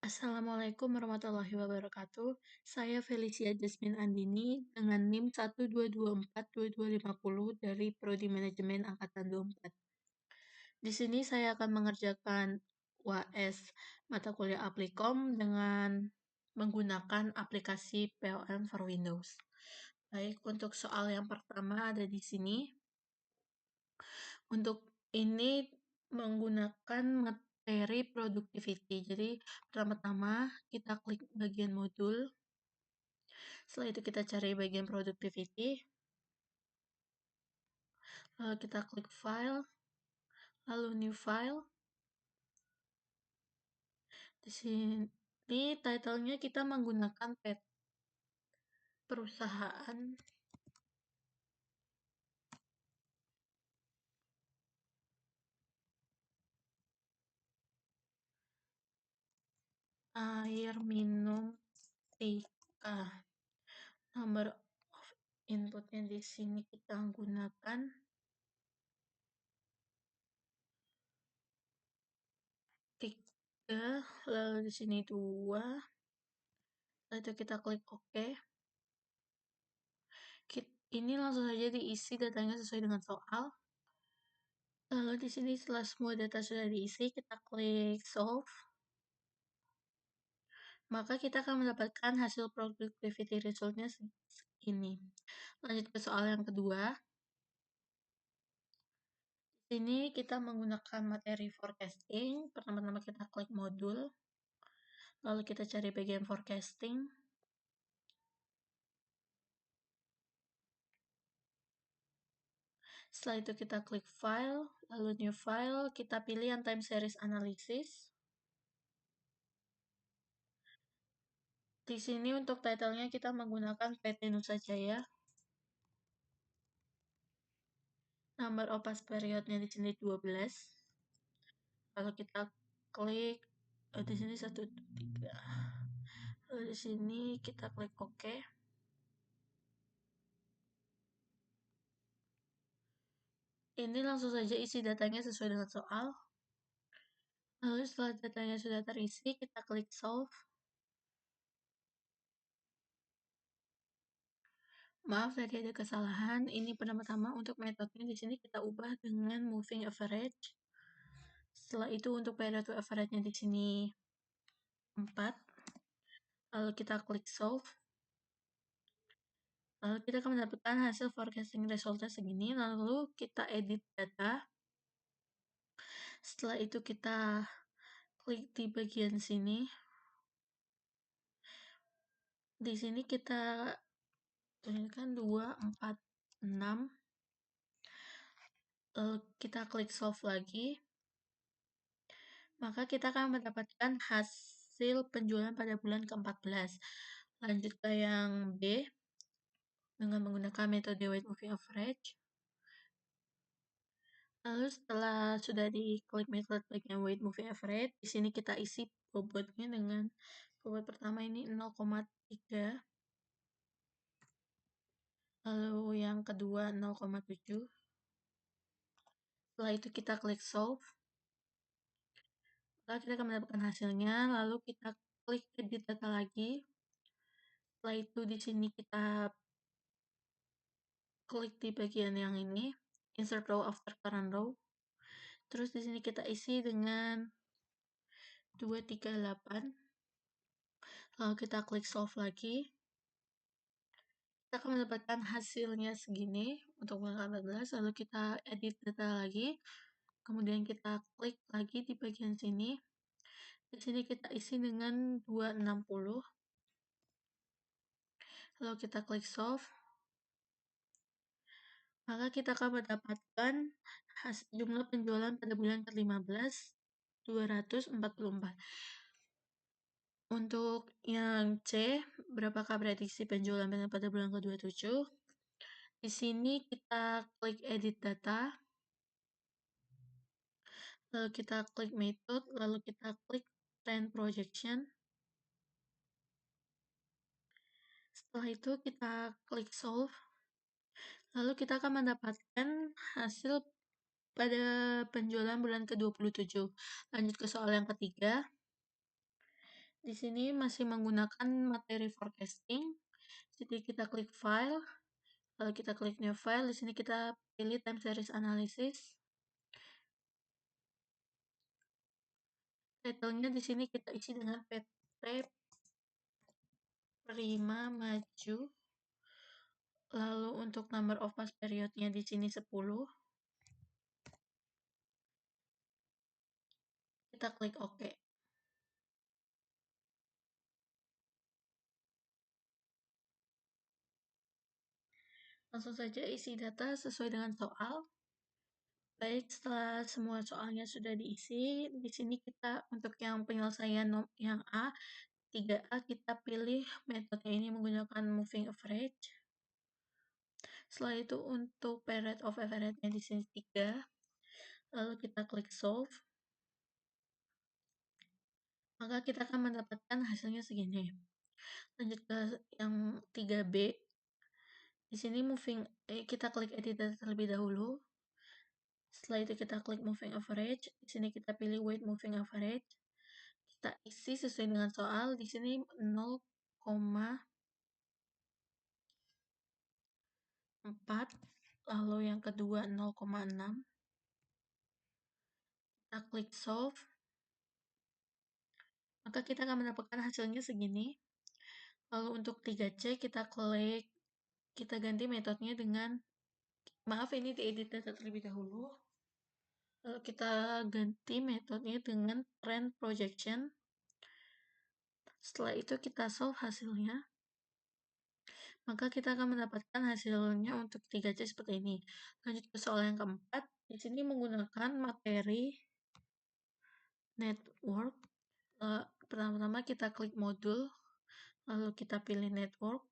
Assalamualaikum warahmatullahi wabarakatuh. Saya Felicia Jasmine Andini dengan NIM 1224250 dari Prodi Manajemen Angkatan 24. Di sini saya akan mengerjakan UAS mata kuliah Applikom dengan menggunakan aplikasi PLN for Windows. Baik, untuk soal yang pertama ada di sini. Untuk ini menggunakan materi productivity. Jadi, pertama-tama kita klik bagian modul. Setelah itu kita cari bagian productivity. Lalu kita klik file. Lalu new file. Di sini title-nya kita menggunakan perusahaan air minum TK. Number of inputnya di sini kita gunakan 3, lalu di sini 2. Lalu itu kita klik OK. Ini langsung saja diisi datanya sesuai dengan soal. Lalu di sini setelah semua data sudah diisi, kita klik solve. Maka kita akan mendapatkan hasil productivity result-nya segini. Lanjut ke soal yang kedua. Di sini kita menggunakan materi forecasting. Pertama-tama kita klik modul. Lalu kita cari bagian forecasting. Setelah itu kita klik file, lalu new file, kita pilih yang time series analysis. Di sini untuk title-nya kita menggunakan PT Nusa Jaya. Number of pass period-nya di sini 12. Lalu kita klik di sini 1, 2, 3. Lalu di sini kita klik OK. Ini langsung saja isi datanya sesuai dengan soal. Lalu setelah datanya sudah terisi, kita klik solve. Maaf tadi ada kesalahan. Ini pertama-tama untuk metodenya di sini kita ubah dengan moving average. Setelah itu untuk period to average-nya di sini 4. Lalu kita klik solve. Lalu kita akan mendapatkan hasil forecasting resultnya segini. Lalu kita edit data. Setelah itu kita klik di bagian sini. Di sini kita tuliskan 2, 4, 6. Lalu kita klik solve lagi. Maka kita akan mendapatkan hasil penjualan pada bulan ke-14. Lanjut ke yang B dengan menggunakan metode weight moving average. Lalu setelah sudah diklik metode bagian weight moving average, di sini kita isi bobotnya dengan bobot pertama ini 0,3. Lalu yang kedua 0,7. Setelah itu kita klik solve. Lalu kita akan mendapatkan hasilnya, lalu kita klik edit data lagi. Setelah itu di sini kita klik di bagian yang ini, insert row after current row. Terus di sini kita isi dengan 238. Lalu kita klik solve lagi. Kita akan mendapatkan hasilnya segini untuk bulan 14. Lalu kita edit data lagi. Kemudian kita klik lagi di bagian sini. Di sini kita isi dengan 260. Lalu kita klik solve. Maka kita akan mendapatkan jumlah penjualan pada bulan ke-15 244. Untuk yang C, berapakah prediksi penjualan pada bulan ke-27? Di sini kita klik edit data. Lalu kita klik method, lalu kita klik trend projection. Setelah itu kita klik solve. Lalu kita akan mendapatkan hasil pada penjualan bulan ke-27. Lanjut ke soal yang ketiga. Di sini masih menggunakan materi forecasting. Jadi kita klik file, lalu kita klik new file. Di sini kita pilih time series analysis. Title-nya di sini kita isi dengan PT Prima Maju. Lalu untuk number of past period-nya di sini 10. Kita klik OK. Langsung saja isi data sesuai dengan soal. Baik, setelah semua soalnya sudah diisi, di sini kita untuk yang penyelesaian yang A, 3A kita pilih metode ini menggunakan moving average. Setelah itu untuk period of average-nya di sini 3. Lalu kita klik solve. Maka kita akan mendapatkan hasilnya segini. Lanjut ke yang 3B. Di sini kita klik edit data terlebih dahulu. Setelah itu kita klik moving average. Di sini kita pilih weight moving average. Kita isi sesuai dengan soal. Di sini 0,4. Lalu yang kedua 0,6. Kita klik solve. Maka kita akan mendapatkan hasilnya segini. Lalu untuk 3C kita ganti metodenya dengan, maaf ini diedit data terlebih dahulu. Lalu kita ganti metodenya dengan trend projection. Setelah itu kita solve hasilnya. Maka kita akan mendapatkan hasilnya untuk 3C seperti ini. Lanjut ke soal yang keempat. Di sini menggunakan materi network. Pertama-tama kita klik modul, lalu kita pilih network.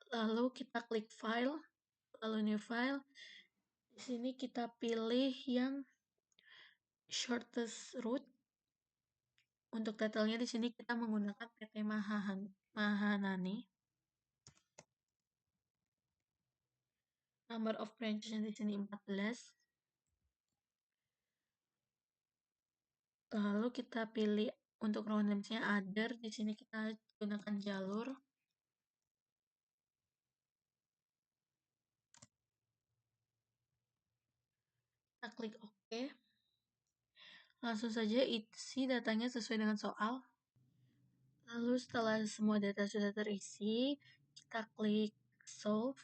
Lalu kita klik file, lalu new file. Di sini kita pilih yang shortest route. Untuk title-nya di sini kita menggunakan PT Mahanani. Number of branches di sini 14. Lalu kita pilih untuk round names-nya other. Di sini kita gunakan jalur. Kita klik OK. Langsung saja isi datanya sesuai dengan soal. Lalu setelah semua data sudah terisi, kita klik solve.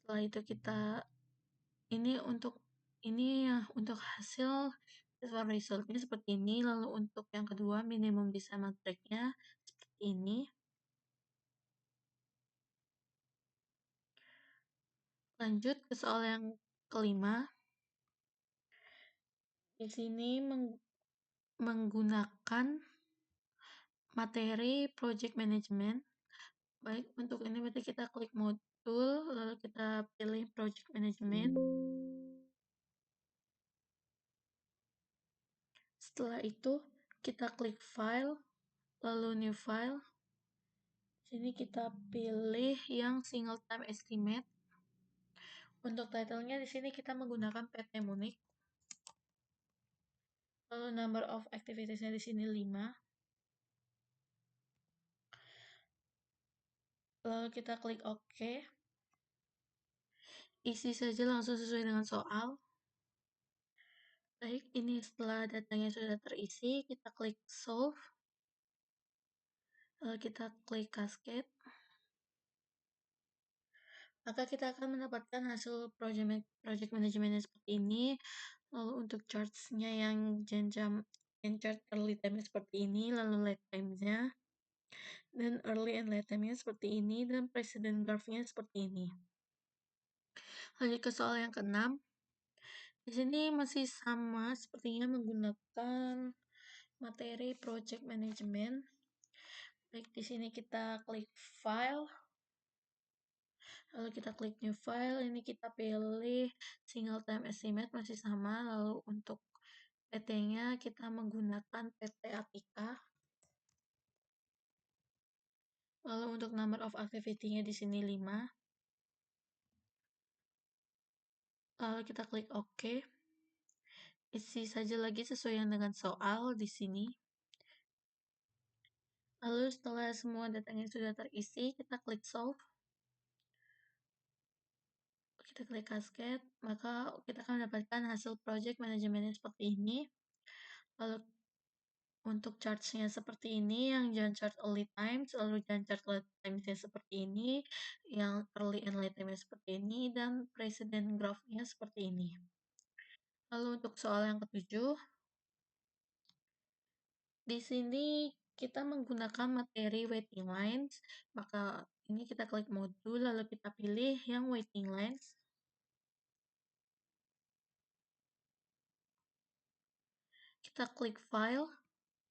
Setelah itu untuk hasil resultnya seperti ini. Lalu untuk yang kedua minimum bisa matrix-nya seperti ini. Lanjut ke soal yang kelima. Di sini menggunakan materi project management. Baik, untuk ini berarti kita klik modul, lalu kita pilih project management. Setelah itu kita klik file, lalu new file. Sini kita pilih yang single time estimate. Untuk title-nya di sini kita menggunakan PT Munich. Lalu number of activities-nya di sini 5. Lalu kita klik OK. Isi saja langsung sesuai dengan soal. Baik, ini setelah datanya sudah terisi, kita klik solve. Lalu kita klik cascade. Maka kita akan mendapatkan hasil project management seperti ini. Lalu untuk charts-nya yang chart early time seperti ini, lalu late time-nya, dan early and late time-nya seperti ini, dan precedent graph-nya seperti ini. Lanjut ke soal yang keenam. Di sini masih sama, sepertinya menggunakan materi project management. Baik, di sini kita klik file, lalu kita klik new file. Ini kita pilih single time estimate masih sama. Lalu untuk PT-nya kita menggunakan PT Atika. Lalu untuk number of activity-nya di sini 5. Lalu kita klik OK. isi saja lagi sesuai dengan soal di sini. Lalu setelah semua datanya sudah terisi, kita klik solve, kita klik cascade, maka kita akan mendapatkan hasil project manajemennya seperti ini. Lalu untuk charts-nya seperti ini, yang jangan chart early times, lalu jangan chart late times-nya seperti ini, yang early and late time-nya seperti ini, dan precedent graph-nya seperti ini. Lalu untuk soal yang ketujuh, di sini kita menggunakan materi waiting lines, maka ini kita klik modul, lalu kita pilih yang waiting lines. Kita klik file,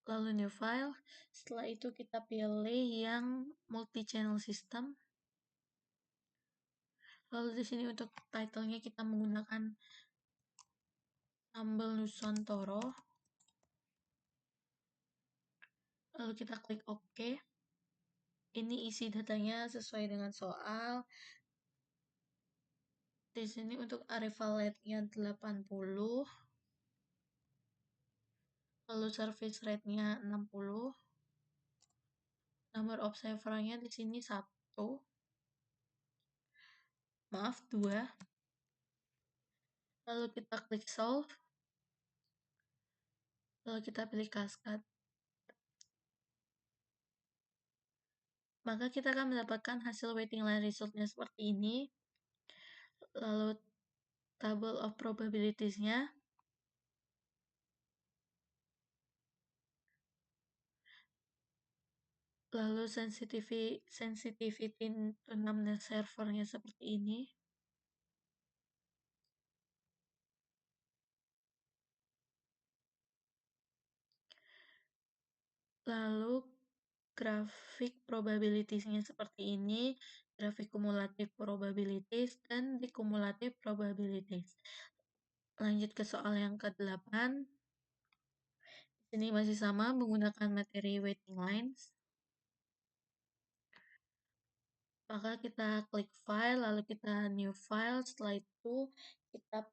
lalu new file. Setelah itu kita pilih yang multi-channel system. Lalu di sini untuk title-nya kita menggunakan Tambel Nusantara. Lalu kita klik OK. Ini isi datanya sesuai dengan soal. Di sini untuk arrival rate-nya 80, lalu service rate-nya 60, number of server-nya di sini 1, maaf 2. Lalu kita klik solve, lalu kita pilih cascade. Maka kita akan mendapatkan hasil waiting line result-nya seperti ini. Lalu table of probabilities-nya. Lalu sensitivity to numbness servernya seperti ini. Lalu grafik probabilities-nya seperti ini, grafik kumulatif probabilities dan decumulative probabilities. Lanjut ke soal yang ke-8. Ini masih sama menggunakan materi waiting lines. Maka kita klik file, lalu kita new file. Setelah itu kita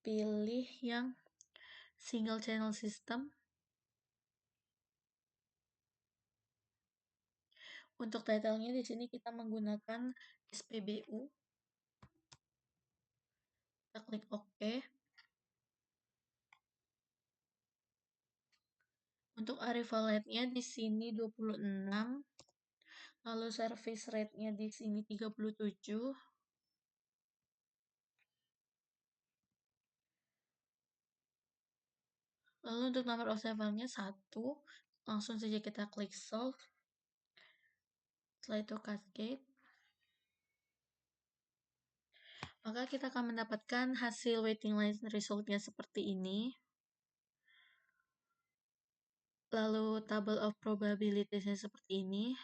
pilih yang single channel system. Untuk title-nya di sini kita menggunakan SPBU. Kita klik OK. Untuk arrival rate-nya di sini 26. Lalu service rate-nya di sini 37. Lalu untuk number of server-nya 1. Langsung saja kita klik solve. Setelah itu cascade. Maka kita akan mendapatkan hasil waiting list result-nya seperti ini. Lalu table of probabilities-nya seperti ini.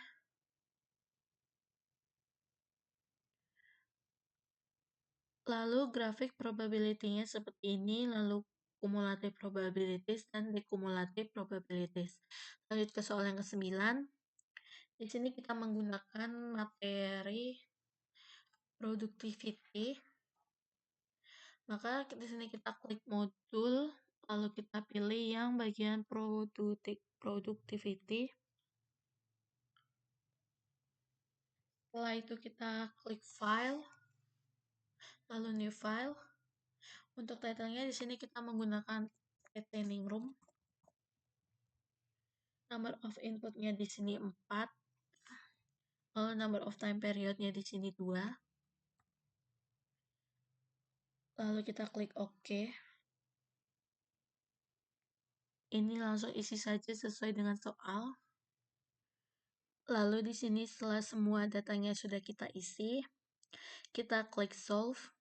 Lalu grafik probability-nya seperti ini, lalu cumulative probabilities dan decumulative probabilities. Lanjut ke soal yang ke-9. Di sini kita menggunakan materi productivity. Maka di sini kita klik modul, lalu kita pilih yang bagian productivity. Setelah itu kita klik file, lalu new file. Untuk title-nya di sini kita menggunakan retaining room. Number of input-nya di sini 4. Lalu number of time period-nya di sini 2. Lalu kita klik OK. Ini langsung isi saja sesuai dengan soal. Lalu di sini setelah semua datanya sudah kita isi, kita klik solve.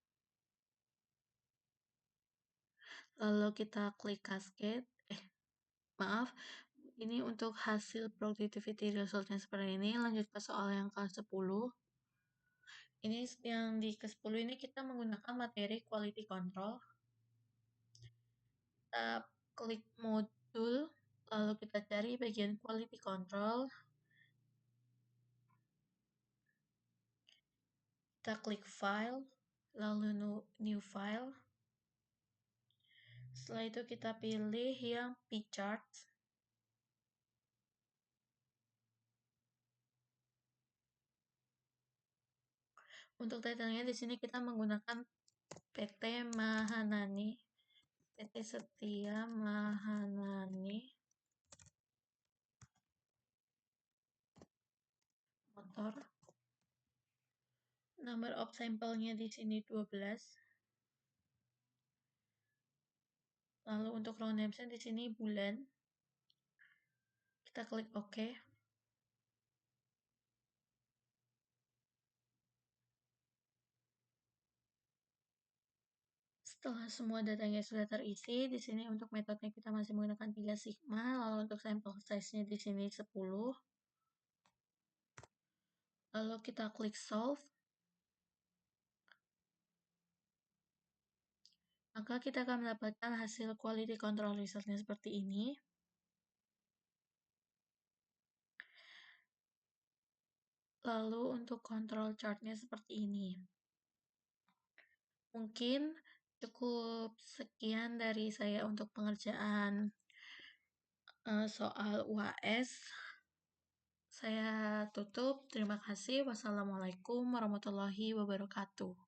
Lalu kita klik cascade. Maaf, ini untuk hasil productivity result-nya seperti ini. Lanjut ke soal yang ke-10. Ini yang di ke-10 ini kita menggunakan materi quality control. Kita klik modul, lalu kita cari bagian quality control. Kita klik file, lalu new file. Setelah itu kita pilih yang P-chart. Untuk title-nya di sini kita menggunakan PT Mahanani, PT Setia Mahanani Motor. Number of sampelnya di sini 12. Lalu untuk row names di sini bulan. Kita klik OK. Setelah semua datanya sudah terisi, di sini untuk metodenya kita masih menggunakan 3 sigma, lalu untuk sample size-nya di sini 10. Lalu kita klik solve. Maka kita akan mendapatkan hasil quality control result-nya seperti ini. Lalu untuk control chart-nya seperti ini. Mungkin cukup sekian dari saya untuk pengerjaan soal UAS. Saya tutup. Terima kasih. Wassalamualaikum warahmatullahi wabarakatuh.